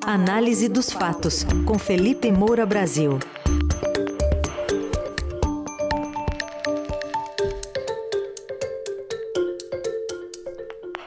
Análise dos fatos, com Felipe Moura Brasil.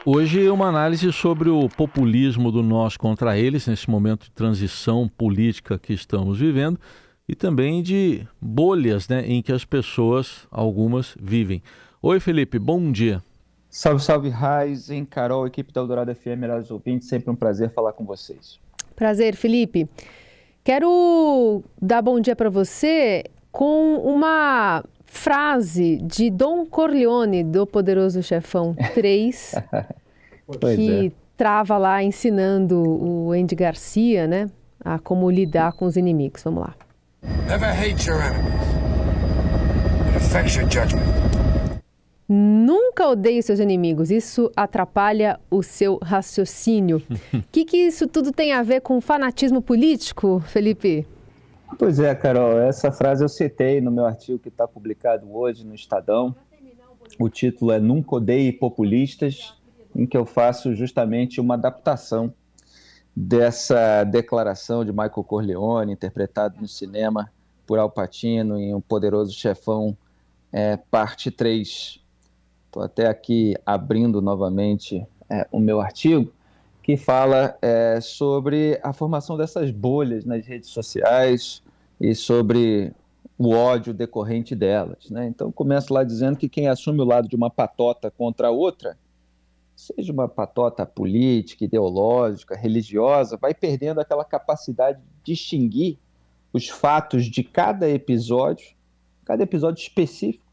Hoje uma análise sobre o populismo do nós contra eles, nesse momento de transição política que estamos vivendo, e também de bolhas, né, em que as pessoas, algumas, vivem. Oi, Felipe, bom dia. Salve, salve, Raizen, Carol, equipe da Eldorado FM, melhores ouvintes, sempre um prazer falar com vocês. Prazer, Felipe. Quero dar bom dia para você com uma frase de Don Corleone, do Poderoso Chefão 3, que trava lá ensinando o Andy Garcia, né, a como lidar com os inimigos. Vamos lá. Never hate your enemies. It affects your judgment. Nunca odeie seus inimigos, isso atrapalha o seu raciocínio. O que isso tudo tem a ver com fanatismo político, Felipe? Pois é, Carol, essa frase eu citei no meu artigo que está publicado hoje no Estadão. O título é Nunca Odeie Populistas, em que eu faço justamente uma adaptação dessa declaração de Michael Corleone, interpretado no cinema por Al Pacino em O Poderoso Chefão, parte 3. Estou até aqui abrindo novamente o meu artigo, que fala sobre a formação dessas bolhas nas redes sociais e sobre o ódio decorrente delas, né? Então, começo lá dizendo que quem assume o lado de uma patota contra a outra, seja uma patota política, ideológica, religiosa, vai perdendo aquela capacidade de distinguir os fatos de cada episódio específico,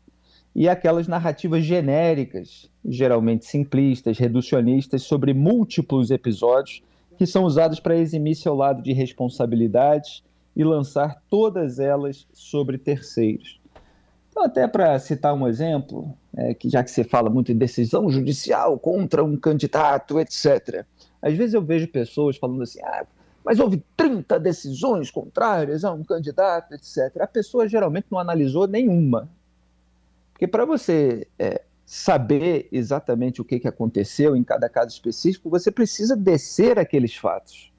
e aquelas narrativas genéricas, geralmente simplistas, reducionistas, sobre múltiplos episódios que são usados para eximir seu lado de responsabilidade e lançar todas elas sobre terceiros. Então, até para citar um exemplo, que já que você fala muito em decisão judicial contra um candidato, etc., às vezes eu vejo pessoas falando assim, mas houve 30 decisões contrárias a um candidato, etc. A pessoa geralmente não analisou nenhuma. Porque para você saber exatamente o que aconteceu em cada caso específico, você precisa descer aqueles fatos.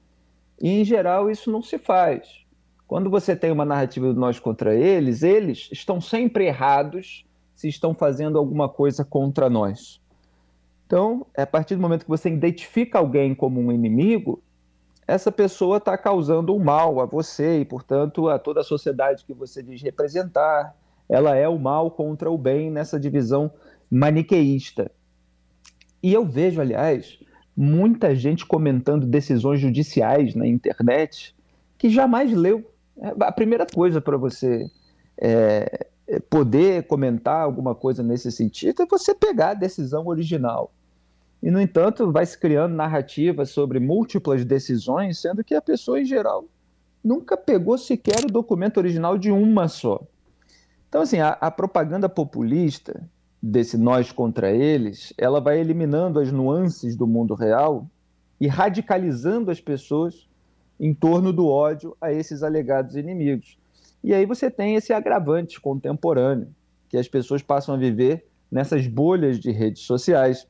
E, em geral, isso não se faz. Quando você tem uma narrativa do nós contra eles estão sempre errados se estão fazendo alguma coisa contra nós. Então, a partir do momento que você identifica alguém como um inimigo, essa pessoa está causando um mal a você e, portanto, a toda a sociedade que você diz representar. Ela é o mal contra o bem nessa divisão maniqueísta. E eu vejo, aliás, muita gente comentando decisões judiciais na internet que jamais leu. A primeira coisa para você poder comentar alguma coisa nesse sentido é você pegar a decisão original. E, no entanto, vai se criando narrativas sobre múltiplas decisões, sendo que a pessoa, em geral, nunca pegou sequer o documento original de uma só. Então, assim, a propaganda populista desse nós contra eles, ela vai eliminando as nuances do mundo real e radicalizando as pessoas em torno do ódio a esses alegados inimigos. E aí você tem esse agravante contemporâneo, que as pessoas passam a viver nessas bolhas de redes sociais,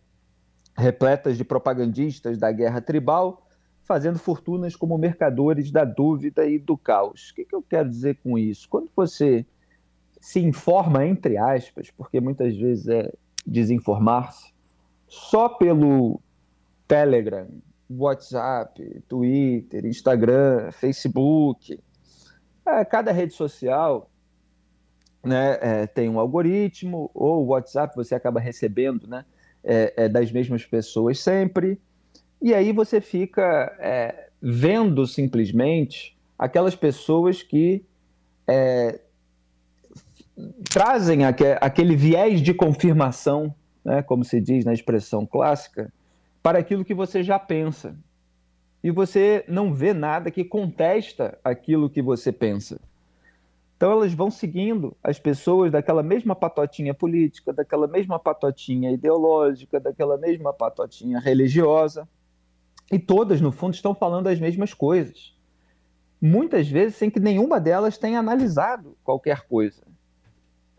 repletas de propagandistas da guerra tribal, fazendo fortunas como mercadores da dúvida e do caos. O que eu quero dizer com isso? Quando você se informa, entre aspas, porque muitas vezes é desinformar-se, só pelo Telegram, WhatsApp, Twitter, Instagram, Facebook, cada rede social, né, tem um algoritmo, ou o WhatsApp você acaba recebendo, né, das mesmas pessoas sempre, e aí você fica vendo simplesmente aquelas pessoas que trazem aquele viés de confirmação, né, como se diz na expressão clássica, para aquilo que você já pensa. E você não vê nada que contesta aquilo que você pensa. Então elas vão seguindo as pessoas daquela mesma patotinha política, daquela mesma patotinha ideológica, daquela mesma patotinha religiosa, e todas, no fundo, estão falando as mesmas coisas. Muitas vezes sem que nenhuma delas tenha analisado qualquer coisa.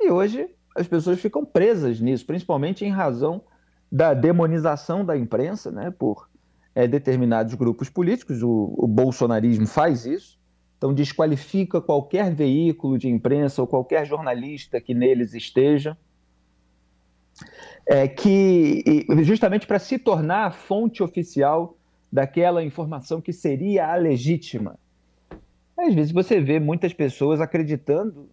E hoje as pessoas ficam presas nisso, principalmente em razão da demonização da imprensa, né, por determinados grupos políticos. O bolsonarismo faz isso, então desqualifica qualquer veículo de imprensa ou qualquer jornalista que neles esteja, justamente para se tornar a fonte oficial daquela informação que seria a legítima. Às vezes você vê muitas pessoas acreditando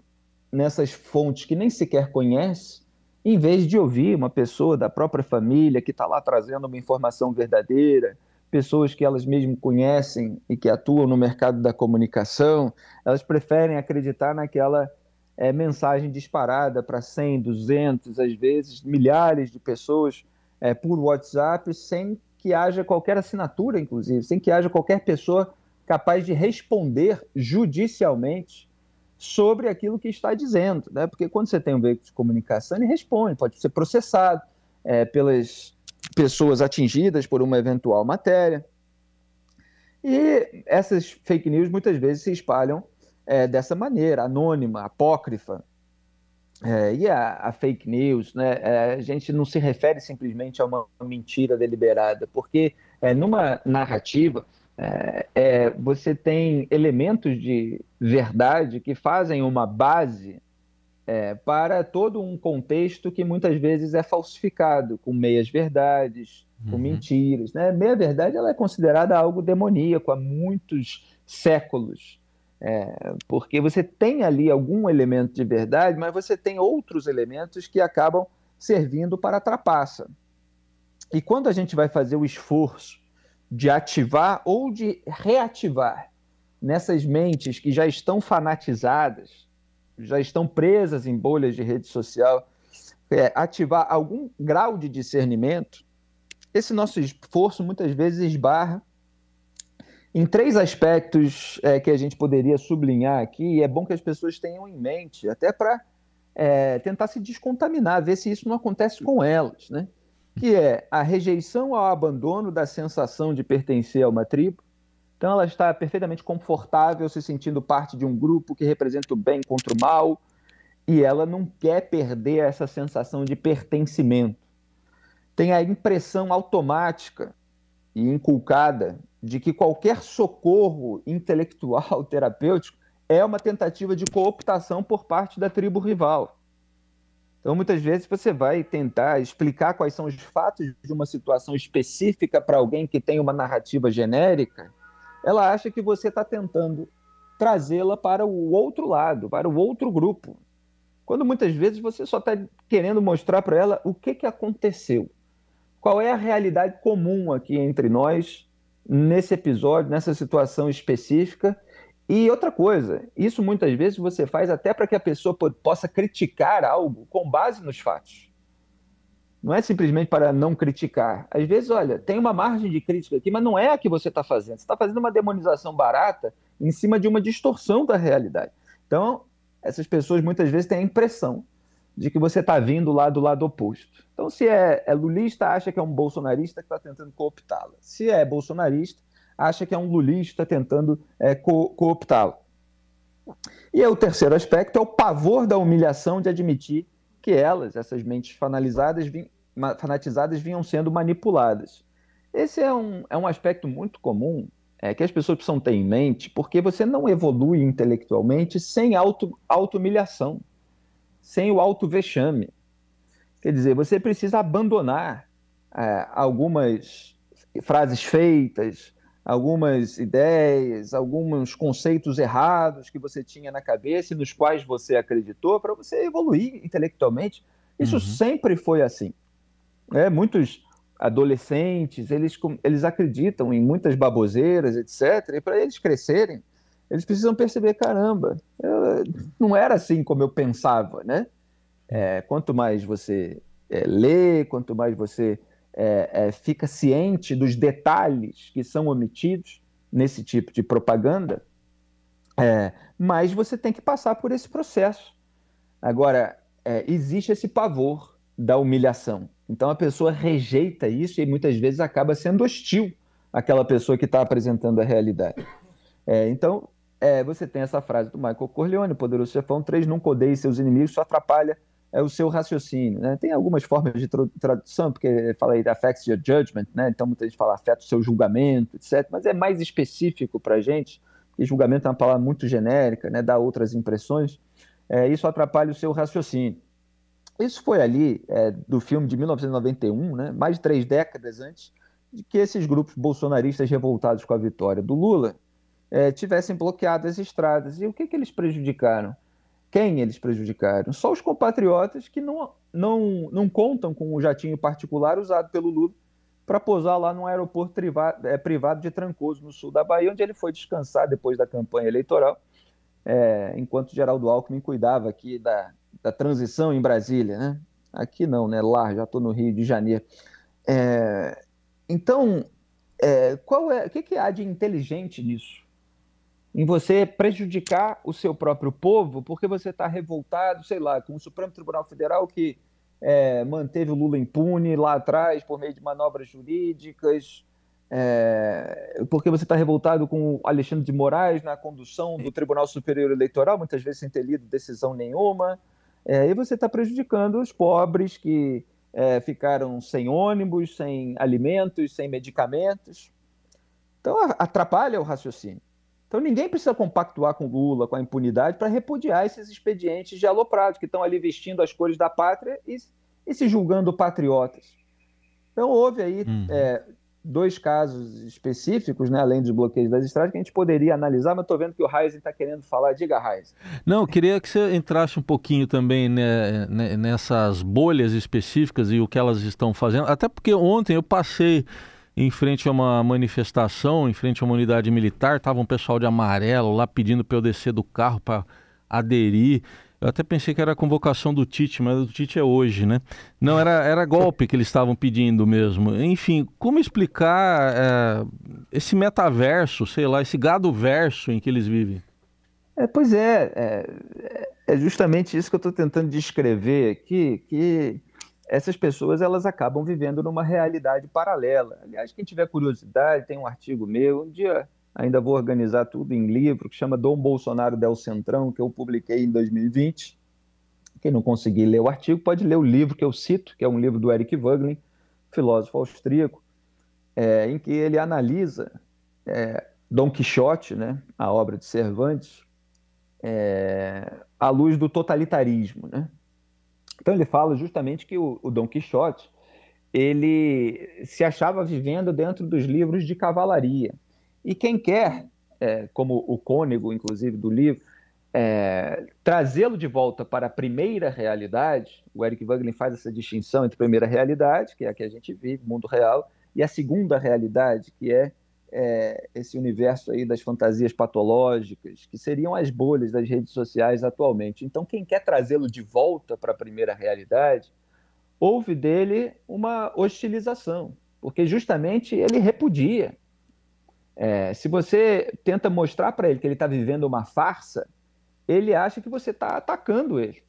nessas fontes que nem sequer conhece, em vez de ouvir uma pessoa da própria família que está lá trazendo uma informação verdadeira, pessoas que elas mesmas conhecem e que atuam no mercado da comunicação. Elas preferem acreditar naquela mensagem disparada para 100, 200, às vezes milhares de pessoas por WhatsApp, sem que haja qualquer assinatura, inclusive, sem que haja qualquer pessoa capaz de responder judicialmente sobre aquilo que está dizendo, né? Porque quando você tem um veículo de comunicação, ele responde, pode ser processado pelas pessoas atingidas por uma eventual matéria. E essas fake news muitas vezes se espalham dessa maneira, anônima, apócrifa. E a fake news, né? A gente não se refere simplesmente a uma mentira deliberada, porque numa narrativa você tem elementos de verdade que fazem uma base para todo um contexto que muitas vezes é falsificado, com meias-verdades, com mentiras, né? Meia-verdade ela é considerada algo demoníaco há muitos séculos, porque você tem ali algum elemento de verdade, mas você tem outros elementos que acabam servindo para a trapaça. E quando a gente vai fazer o esforço de ativar ou de reativar nessas mentes que já estão fanatizadas, já estão presas em bolhas de rede social, ativar algum grau de discernimento, esse nosso esforço muitas vezes esbarra em 3 aspectos que a gente poderia sublinhar aqui, e é bom que as pessoas tenham em mente, até para tentar se descontaminar, ver se isso não acontece com elas, né? Que é a rejeição ao abandono da sensação de pertencer a uma tribo. Então ela está perfeitamente confortável, se sentindo parte de um grupo que representa o bem contra o mal, e ela não quer perder essa sensação de pertencimento. Tem a impressão automática e inculcada de que qualquer socorro intelectual, terapêutico, é uma tentativa de cooptação por parte da tribo rival. Então, muitas vezes, você vai tentar explicar quais são os fatos de uma situação específica para alguém que tem uma narrativa genérica, ela acha que você está tentando trazê-la para o outro lado, para o outro grupo. Quando muitas vezes você só está querendo mostrar para ela o que aconteceu. Qual é a realidade comum aqui entre nós, nesse episódio, nessa situação específica. E outra coisa, isso muitas vezes você faz até para que a pessoa possa criticar algo com base nos fatos. Não é simplesmente para não criticar. Às vezes, olha, tem uma margem de crítica aqui, mas não é a que você está fazendo. Você está fazendo uma demonização barata em cima de uma distorção da realidade. Então, essas pessoas muitas vezes têm a impressão de que você está vindo lá do lado oposto. Então, se é lulista, acha que é um bolsonarista que está tentando cooptá-la. Se é bolsonarista, acha que é um lulista tentando cooptá-lo. E o terceiro aspecto é o pavor da humilhação de admitir que essas mentes fanatizadas, vinham sendo manipuladas. Esse é um aspecto muito comum, que as pessoas precisam ter em mente, porque você não evolui intelectualmente sem auto-humilhação, sem o auto-vexame. Quer dizer, você precisa abandonar algumas frases feitas, algumas ideias, alguns conceitos errados que você tinha na cabeça e nos quais você acreditou para você evoluir intelectualmente. Isso sempre foi assim. Muitos adolescentes, eles acreditam em muitas baboseiras, etc. E para eles crescerem, eles precisam perceber, caramba, não era assim como eu pensava, né? Quanto mais você lê, quanto mais você fica ciente dos detalhes que são omitidos nesse tipo de propaganda, mas você tem que passar por esse processo. Agora, existe esse pavor da humilhação. Então a pessoa rejeita isso e muitas vezes acaba sendo hostil àquela pessoa que está apresentando a realidade. Então, você tem essa frase do Michael Corleone, Poderoso Chefão 3, nunca odeie seus inimigos, só atrapalha é o seu raciocínio, né? Tem algumas formas de tradução, porque fala aí affects your judgment, né? Então muita gente fala afeta o seu julgamento, etc. Mas é mais específico para a gente, porque julgamento é uma palavra muito genérica, né? Dá outras impressões. Isso atrapalha o seu raciocínio. Isso foi ali do filme de 1991, né? Mais de 3 décadas antes de que esses grupos bolsonaristas revoltados com a vitória do Lula tivessem bloqueado as estradas. E o que eles prejudicaram? Quem eles prejudicaram? Só os compatriotas que não contam com o jatinho particular usado pelo Lula para pousar lá num aeroporto privado de Trancoso, no sul da Bahia, onde ele foi descansar depois da campanha eleitoral, enquanto Geraldo Alckmin cuidava aqui da transição em Brasília, né? Aqui não, né? Lá, já estou no Rio de Janeiro. Então, o que há de inteligente nisso? Em você prejudicar o seu próprio povo porque você está revoltado, sei lá, com o Supremo Tribunal Federal que manteve o Lula impune lá atrás por meio de manobras jurídicas, porque você está revoltado com o Alexandre de Moraes na condução do Tribunal Superior Eleitoral, muitas vezes sem ter lido decisão nenhuma, e você está prejudicando os pobres que ficaram sem ônibus, sem alimentos, sem medicamentos. Então, atrapalha o raciocínio. Então, ninguém precisa compactuar com Lula, com a impunidade, para repudiar esses expedientes de aloprados que estão ali vestindo as cores da pátria e se julgando patriotas. Então, houve aí 2 casos específicos, né, além dos bloqueios das estradas, que a gente poderia analisar, mas estou vendo que o Heisen está querendo falar. Diga, Heisen. Não, eu queria que você entrasse um pouquinho também, né, nessas bolhas específicas e o que elas estão fazendo, até porque ontem eu passei em frente a uma manifestação, em frente a uma unidade militar, estava um pessoal de amarelo lá pedindo para eu descer do carro para aderir. Eu até pensei que era a convocação do Tite, mas o Tite é hoje, né? Não, era golpe que eles estavam pedindo mesmo. Enfim, como explicar esse metaverso, sei lá, esse gado verso em que eles vivem? Pois é justamente isso que eu estou tentando descrever aqui, que essas pessoas elas acabam vivendo numa realidade paralela. Aliás, quem tiver curiosidade, tem um artigo meu, um dia ainda vou organizar tudo em livro, que chama Dom Bolsonaro del Centrão, que eu publiquei em 2020. Quem não conseguir ler o artigo pode ler o livro que eu cito, que é um livro do Eric Voegelin, filósofo austríaco, em que ele analisa Dom Quixote, né, a obra de Cervantes, à luz do totalitarismo, né? Então ele fala justamente que o Dom Quixote ele se achava vivendo dentro dos livros de cavalaria. E quem quer, como o cônego, inclusive, do livro, trazê-lo de volta para a primeira realidade, o Eric Voegelin faz essa distinção entre a primeira realidade, que é a que a gente vive, o mundo real, e a segunda realidade, que é esse universo aí das fantasias patológicas, que seriam as bolhas das redes sociais atualmente. Então, quem quer trazê-lo de volta para a primeira realidade, houve dele uma hostilização, porque justamente ele repudia. Se você tenta mostrar para ele que ele está vivendo uma farsa, ele acha que você está atacando ele.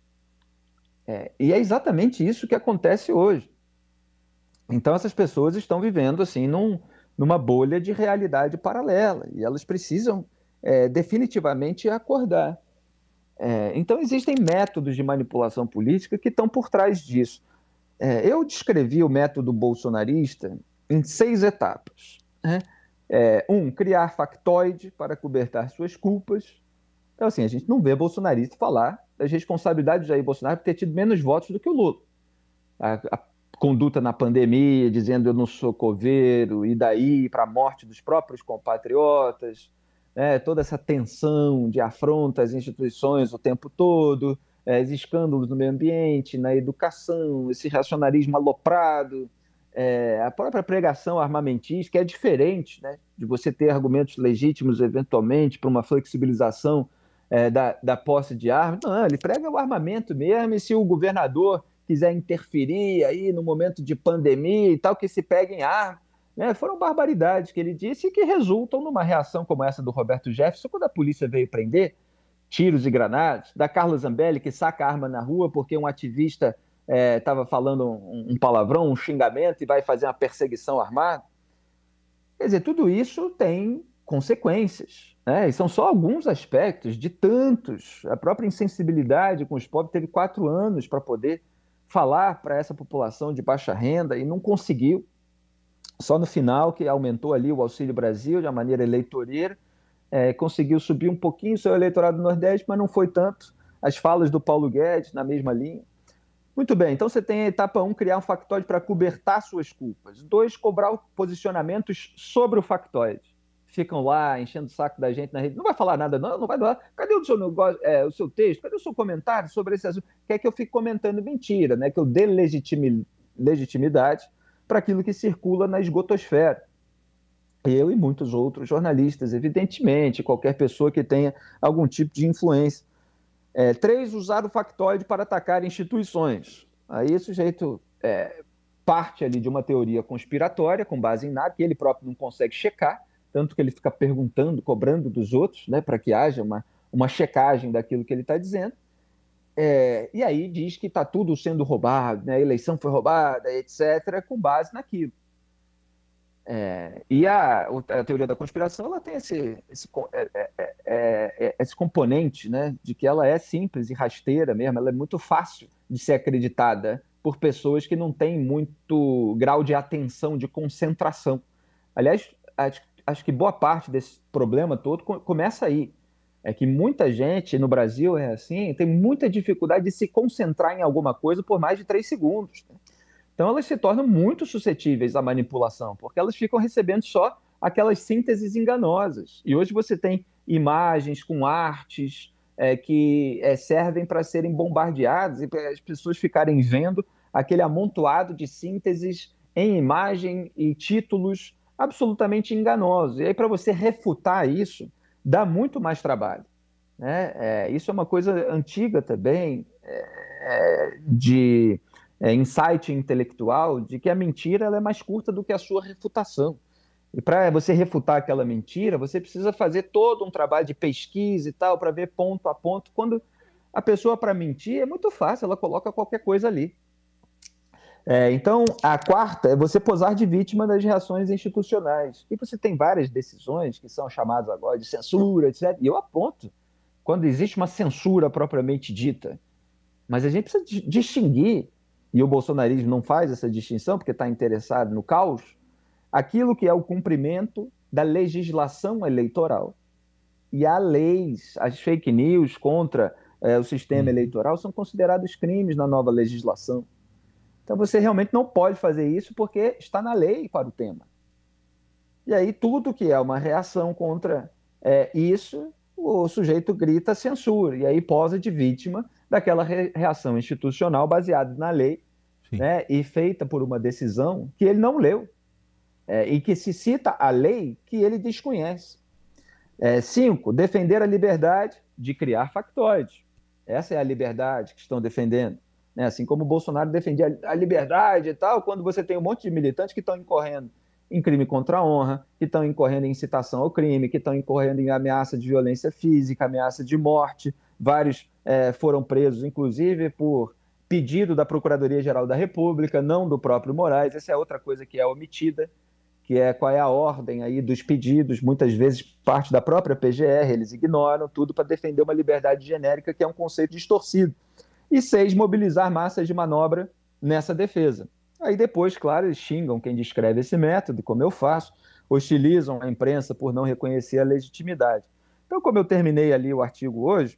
E é exatamente isso que acontece hoje. Então, essas pessoas estão vivendo assim numa bolha de realidade paralela, e elas precisam definitivamente acordar. Então, existem métodos de manipulação política que estão por trás disso. Eu descrevi o método bolsonarista em 6 etapas. Né? 1, criar factoide para cobertar suas culpas. Então, assim, a gente não vê bolsonarista falar das responsabilidades de Jair Bolsonaro por ter tido menos votos do que o Lula. A conduta na pandemia, dizendo eu não sou coveiro, e daí para a morte dos próprios compatriotas, toda essa tensão de afronta às instituições o tempo todo, os escândalos no meio ambiente, na educação, esse racionalismo aloprado, a própria pregação armamentista, que é diferente, né, de você ter argumentos legítimos, eventualmente, para uma flexibilização da posse de armas. Não, ele prega o armamento mesmo, e se o governador quiser interferir aí no momento de pandemia e tal, que se peguem armas. Foram barbaridades que ele disse e que resultam numa reação como essa do Roberto Jefferson, quando a polícia veio prender, tiros e granadas, da Carla Zambelli, que saca a arma na rua porque um ativista estava falando um palavrão, um xingamento, e vai fazer uma perseguição armada. Quer dizer, tudo isso tem consequências, né? E são só alguns aspectos de tantos. A própria insensibilidade com os pobres teve 4 anos para poder falar para essa população de baixa renda e não conseguiu. Só no final que aumentou ali o Auxílio Brasil de uma maneira eleitoreira, conseguiu subir um pouquinho o seu eleitorado do Nordeste, mas não foi tanto. As falas do Paulo Guedes na mesma linha. Muito bem, então você tem a etapa 1, criar um factoide para cobertar suas culpas. 2, cobrar posicionamentos sobre o factoide. Ficam lá enchendo o saco da gente na rede. Não vai falar nada, não vai doar. Cadê o seu negócio, o seu texto? Cadê o seu comentário sobre esse assunto? Quer que eu fique comentando mentira, né? Que eu dê legitimidade para aquilo que circula na esgotosfera. Eu e muitos outros jornalistas, evidentemente, qualquer pessoa que tenha algum tipo de influência. 3, usar o factoide para atacar instituições. Aí o sujeito parte ali de uma teoria conspiratória, com base em nada, que ele próprio não consegue checar, tanto que ele fica perguntando, cobrando dos outros, né, para que haja uma checagem daquilo que ele está dizendo. E aí diz que está tudo sendo roubado, né, a eleição foi roubada, etc., com base naquilo. E a teoria da conspiração, ela tem esse componente, né, de que ela é simples e rasteira mesmo, ela é muito fácil de ser acreditada por pessoas que não têm muito grau de atenção, de concentração. Aliás, acho que boa parte desse problema todo começa aí. É que muita gente no Brasil tem muita dificuldade de se concentrar em alguma coisa por mais de 3 segundos, né? Então, elas se tornam muito suscetíveis à manipulação, porque elas ficam recebendo só aquelas sínteses enganosas. E hoje você tem imagens com artes que servem para serem bombardeadas e para as pessoas ficarem vendo aquele amontoado de sínteses em imagem e títulos absolutamente enganosos. E aí, para você refutar isso, dá muito mais trabalho, né? Isso é uma coisa antiga também, de insight intelectual, de que a mentira ela é mais curta do que a sua refutação. E para você refutar aquela mentira, você precisa fazer todo um trabalho de pesquisa e tal, para ver ponto a ponto. Quando a pessoa, para mentir, é muito fácil, ela coloca qualquer coisa ali. Então, a quarta é você posar de vítima das reações institucionais. E você tem várias decisões que são chamadas agora de censura, etc. E eu aponto quando existe uma censura propriamente dita. Mas a gente precisa distinguir, e o bolsonarismo não faz essa distinção porque está interessado no caos, aquilo que é o cumprimento da legislação eleitoral. E há leis, as fake news contra o sistema eleitoral são considerados crimes na nova legislação. Então você realmente não pode fazer isso porque está na lei para o tema. E aí tudo que é uma reação contra isso, o sujeito grita censura, e aí posa de vítima daquela reação institucional baseada na lei, né, e feita por uma decisão que ele não leu, e que se cita a lei que ele desconhece. 5, defender a liberdade de criar factoides. Essa é a liberdade que estão defendendo. Assim como o Bolsonaro defendia a liberdade e tal, quando você tem um monte de militantes que estão incorrendo em crime contra a honra, que estão incorrendo em incitação ao crime, que estão incorrendo em ameaça de violência física, ameaça de morte. Vários foram presos, inclusive, por pedido da Procuradoria-Geral da República, não do próprio Moraes. Essa é outra coisa que é omitida, que é qual é a ordem aí dos pedidos, muitas vezes parte da própria PGR, eles ignoram tudo para defender uma liberdade genérica, que é um conceito distorcido. E 6, mobilizar massas de manobra nessa defesa. Aí depois, claro, eles xingam quem descreve esse método, como eu faço, hostilizam a imprensa por não reconhecer a legitimidade. Então, como eu terminei ali o artigo hoje,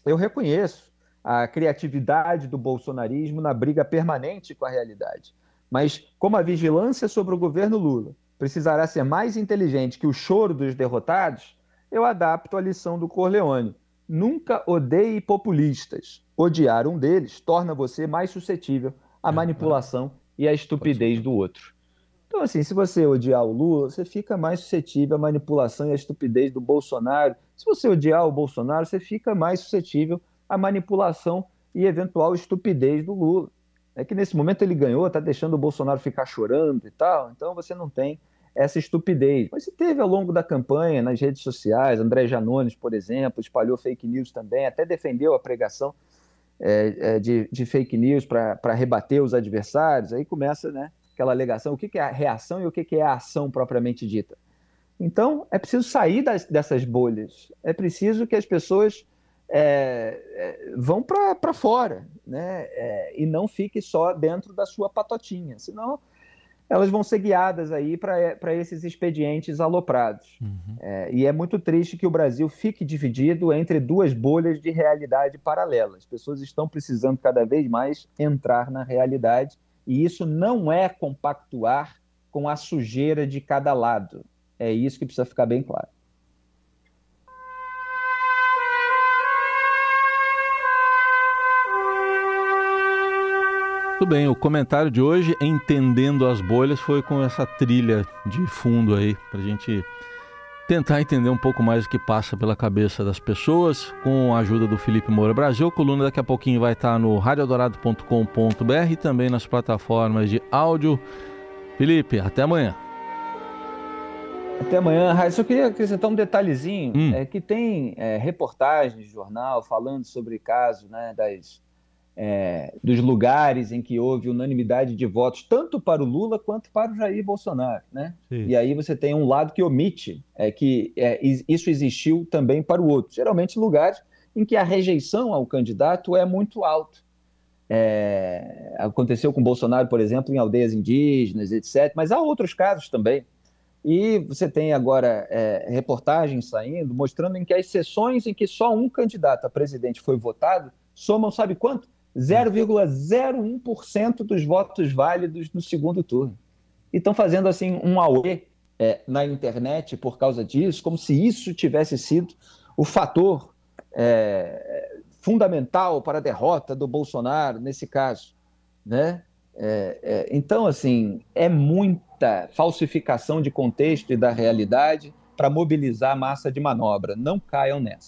eu reconheço a criatividade do bolsonarismo na briga permanente com a realidade. Mas, como a vigilância sobre o governo Lula precisará ser mais inteligente que o choro dos derrotados, eu adapto a lição do Corleone. Nunca odeie populistas. Odiar um deles torna você mais suscetível à manipulação e à estupidez do outro. Então, assim, se você odiar o Lula, você fica mais suscetível à manipulação e à estupidez do Bolsonaro. Se você odiar o Bolsonaro, você fica mais suscetível à manipulação e eventual estupidez do Lula. É que nesse momento ele ganhou, está deixando o Bolsonaro ficar chorando e tal, então você não tem essa estupidez. Mas se teve ao longo da campanha, nas redes sociais, André Janones, por exemplo, espalhou fake news também, até defendeu a pregação de fake news para rebater os adversários, aí começa, né, aquela alegação, o que é a reação e o que é a ação propriamente dita. Então, é preciso sair dessas bolhas, é preciso que as pessoas vão para fora, né? E não fiquem só dentro da sua patotinha, senão elas vão ser guiadas aí para esses expedientes aloprados. E é muito triste que o Brasil fique dividido entre duas bolhas de realidade paralelas. As pessoas estão precisando cada vez mais entrar na realidade, e isso não é compactuar com a sujeira de cada lado. É isso que precisa ficar bem claro. Tudo bem, o comentário de hoje, Entendendo as Bolhas, foi com essa trilha de fundo aí, para a gente tentar entender um pouco mais o que passa pela cabeça das pessoas, com a ajuda do Felipe Moura Brasil. A coluna daqui a pouquinho vai estar no radioeldorado.com.br e também nas plataformas de áudio. Felipe, até amanhã. Até amanhã, Raíssa. Só queria acrescentar um detalhezinho, que tem reportagens de jornal falando sobre casos, né, dos lugares em que houve unanimidade de votos, tanto para o Lula quanto para o Jair Bolsonaro, né? E aí você tem um lado que omite que isso existiu também para o outro. Geralmente lugares em que a rejeição ao candidato é muito alta. Aconteceu com o Bolsonaro, por exemplo, em aldeias indígenas, etc. Mas há outros casos também. E você tem agora reportagens saindo mostrando em que as sessões em que só um candidato a presidente foi votado somam, sabe quanto? 0,01% dos votos válidos no segundo turno. E estão fazendo assim um auê na internet por causa disso, como se isso tivesse sido o fator fundamental para a derrota do Bolsonaro nesse caso, né? Então, assim, é muita falsificação de contexto e da realidade para mobilizar a massa de manobra. Não caiam nessa.